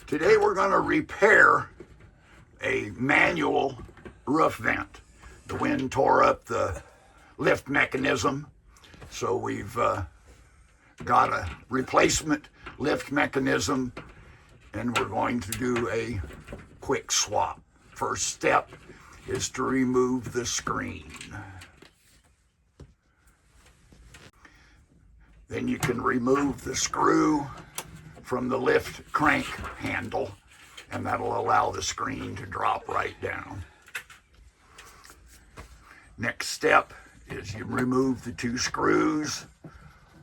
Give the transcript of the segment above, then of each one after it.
Today we're going to repair a manual roof vent. The wind tore up the lift mechanism, so we've got a replacement lift mechanism, and we're going to do a quick swap. First step is to remove the screen. Then you can remove the screw from the lift crank handle, and that'll allow the screen to drop right down. Next step is you remove the two screws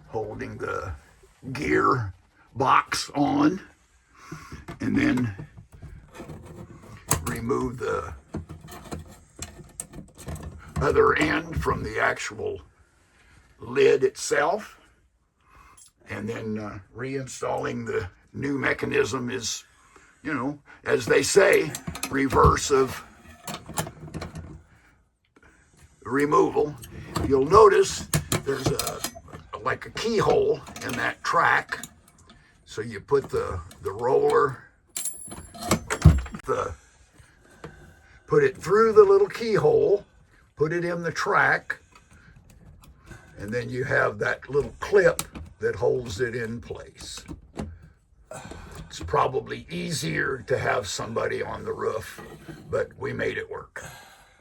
holding the gear box on, and then remove the other end from the actual lid itself. And then reinstalling the new mechanism is, you know, as they say, reverse of removal. You'll notice there's like a keyhole in that track. So you put the roller, put it through the little keyhole, put it in the track, and then you have that little clip that holds it in place. It's probably easier to have somebody on the roof, but we made it work.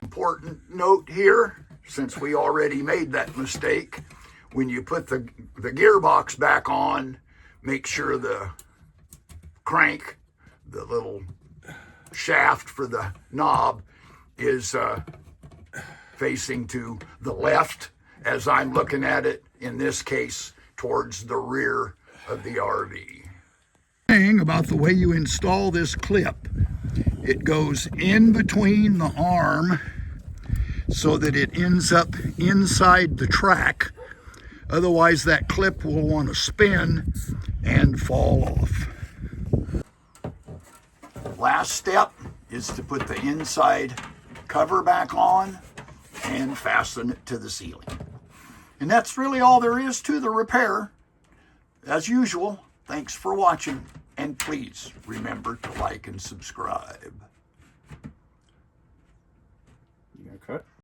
Important note here, since we already made that mistake, when you put the gearbox back on, make sure the crank, the little shaft for the knob, is facing to the left, as I'm looking at it, in this case, towards the rear of the RV. Thing about the way you install this clip, it goes in between the arm so that it ends up inside the track. Otherwise that clip will want to spin and fall off. Last step is to put the inside cover back on and fasten it to the ceiling. And that's really all there is to the repair. As usual, thanks for watching, and please remember to like and subscribe. You gonna cut?